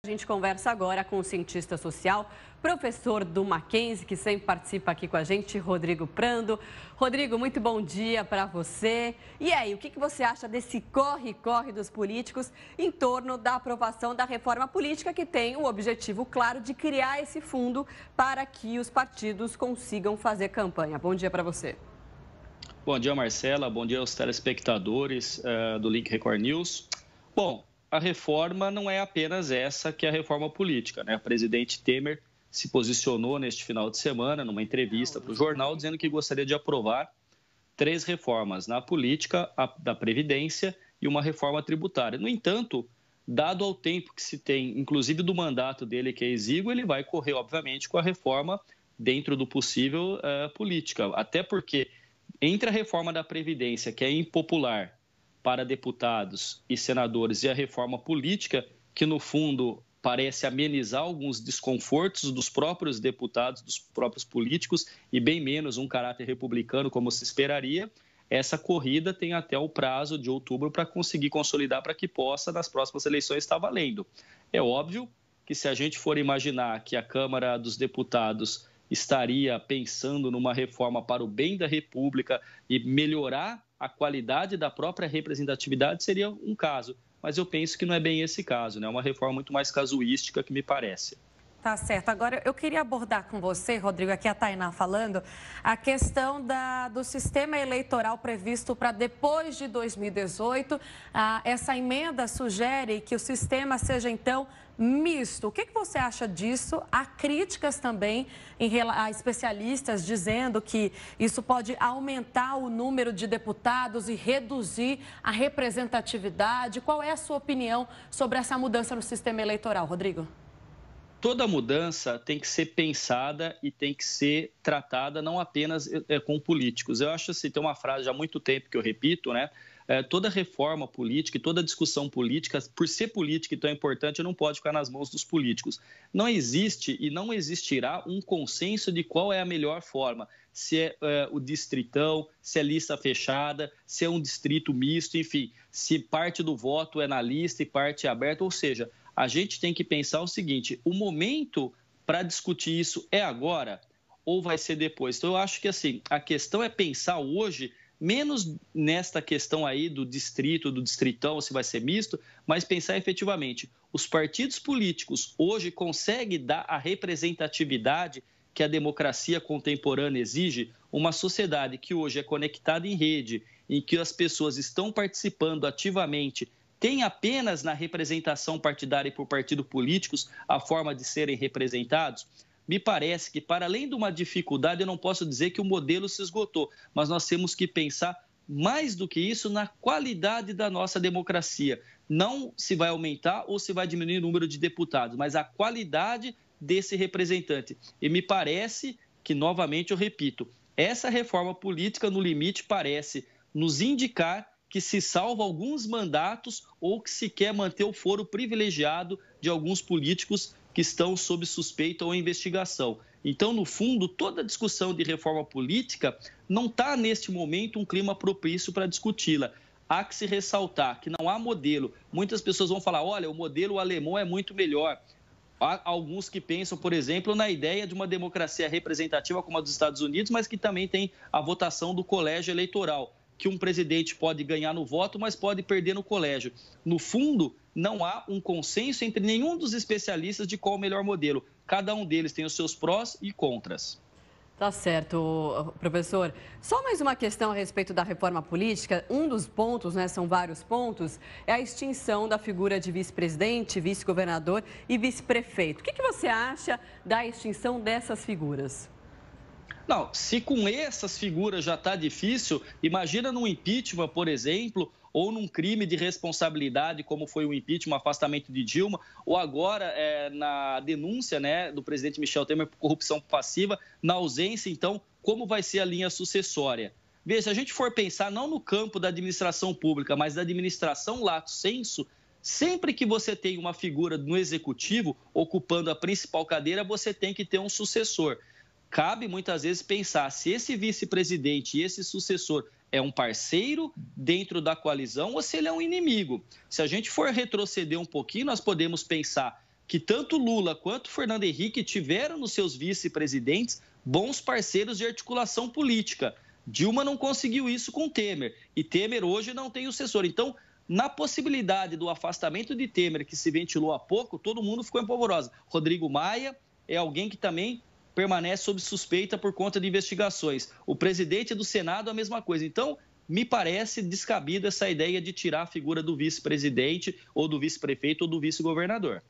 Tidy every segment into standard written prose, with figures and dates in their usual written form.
A gente conversa agora com o cientista social, professor do Mackenzie, que sempre participa aqui com a gente, Rodrigo Prando. Rodrigo, muito bom dia para você. E aí, o que você acha desse corre-corre dos políticos em torno da aprovação da reforma política, que tem o objetivo claro de criar esse fundo para que os partidos consigam fazer campanha? Bom dia para você. Bom dia, Marcela. Bom dia aos telespectadores do Link Record News. Bom, a reforma não é apenas essa que é a reforma política, né? O presidente Temer se posicionou neste final de semana, numa entrevista para o jornal, dizendo que gostaria de aprovar 3 reformas na política, a da Previdência e uma reforma tributária. No entanto, dado ao tempo que se tem, inclusive do mandato dele, que é exíguo, ele vai correr, obviamente, com a reforma dentro do possível política. Até porque, entre a reforma da Previdência, que é impopular para deputados e senadores, e a reforma política, que no fundo parece amenizar alguns desconfortos dos próprios deputados, dos próprios políticos, e bem menos um caráter republicano, como se esperaria, essa corrida tem até o prazo de outubro para conseguir consolidar para que possa, nas próximas eleições, estar valendo. É óbvio que se a gente for imaginar que a Câmara dos Deputados estaria pensando numa reforma para o bem da República e melhorar a qualidade da própria representatividade, seria um caso. Mas eu penso que não é bem esse caso, né? É uma reforma muito mais casuística, que me parece. Tá certo. Agora, eu queria abordar com você, Rodrigo, aqui a Tainá falando, a questão do sistema eleitoral previsto para depois de 2018. Essa emenda sugere que o sistema seja, então, misto. O que você acha disso? Há críticas também a especialistas dizendo que isso pode aumentar o número de deputados e reduzir a representatividade. Qual é a sua opinião sobre essa mudança no sistema eleitoral, Rodrigo? Toda mudança tem que ser pensada e tem que ser tratada não apenas com políticos. Eu acho assim, tem uma frase há muito tempo que eu repito, né? Toda reforma política e toda discussão política, por ser política e tão importante, não pode ficar nas mãos dos políticos. Não existe e não existirá um consenso de qual é a melhor forma. Se é o distritão, se é lista fechada, se é um distrito misto, enfim, se parte do voto é na lista e parte aberta, ou seja, a gente tem que pensar o seguinte: o momento para discutir isso é agora ou vai ser depois? Então, eu acho que assim, a questão é pensar hoje, menos nesta questão aí do distrito, do distritão, se vai ser misto, mas pensar efetivamente, os partidos políticos hoje conseguem dar a representatividade que a democracia contemporânea exige? Uma sociedade que hoje é conectada em rede, em que as pessoas estão participando ativamente, tem apenas na representação partidária e por partidos políticos a forma de serem representados? Me parece que, para além de uma dificuldade, eu não posso dizer que o modelo se esgotou, mas nós temos que pensar mais do que isso na qualidade da nossa democracia. Não se vai aumentar ou se vai diminuir o número de deputados, mas a qualidade desse representante. E me parece que, novamente, eu repito, essa reforma política, no limite, parece nos indicar que se salva alguns mandatos ou que se quer manter o foro privilegiado de alguns políticos que estão sob suspeita ou investigação. Então, no fundo, toda discussão de reforma política não está, neste momento, um clima propício para discuti-la. Há que se ressaltar que não há modelo. Muitas pessoas vão falar, olha, o modelo alemão é muito melhor. Há alguns que pensam, por exemplo, na ideia de uma democracia representativa como a dos Estados Unidos, mas que também tem a votação do colégio eleitoral, que um presidente pode ganhar no voto, mas pode perder no colégio. No fundo, não há um consenso entre nenhum dos especialistas de qual o melhor modelo. Cada um deles tem os seus prós e contras. Tá certo, professor. Só mais uma questão a respeito da reforma política. Um dos pontos, né, são vários pontos, é a extinção da figura de vice-presidente, vice-governador e vice-prefeito. O que você acha da extinção dessas figuras? Não, se com essas figuras já está difícil, imagina num impeachment, por exemplo, ou num crime de responsabilidade, como foi o impeachment, o afastamento de Dilma, ou agora na denúncia, né, do presidente Michel Temer por corrupção passiva, na ausência, então, como vai ser a linha sucessória? Veja, se a gente for pensar não no campo da administração pública, mas da administração lato sensu, sempre que você tem uma figura no executivo ocupando a principal cadeira, você tem que ter um sucessor. Cabe muitas vezes pensar se esse vice-presidente e esse sucessor é um parceiro dentro da coalizão ou se ele é um inimigo. Se a gente for retroceder um pouquinho, nós podemos pensar que tanto Lula quanto Fernando Henrique tiveram nos seus vice-presidentes bons parceiros de articulação política. Dilma não conseguiu isso com Temer, e Temer hoje não tem sucessor. Então, na possibilidade do afastamento de Temer, que se ventilou há pouco, todo mundo ficou empolvoroso. Rodrigo Maia é alguém que também permanece sob suspeita por conta de investigações. O presidente do Senado, a mesma coisa. Então, me parece descabida essa ideia de tirar a figura do vice-presidente, ou do vice-prefeito, ou do vice-governador.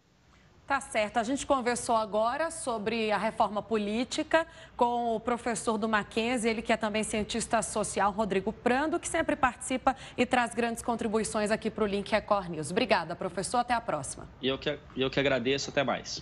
Tá certo. A gente conversou agora sobre a reforma política com o professor do Mackenzie, ele que é também cientista social, Rodrigo Prando, que sempre participa e traz grandes contribuições aqui para o Link Record News. Obrigada, professor. Até a próxima. Eu que agradeço. Até mais.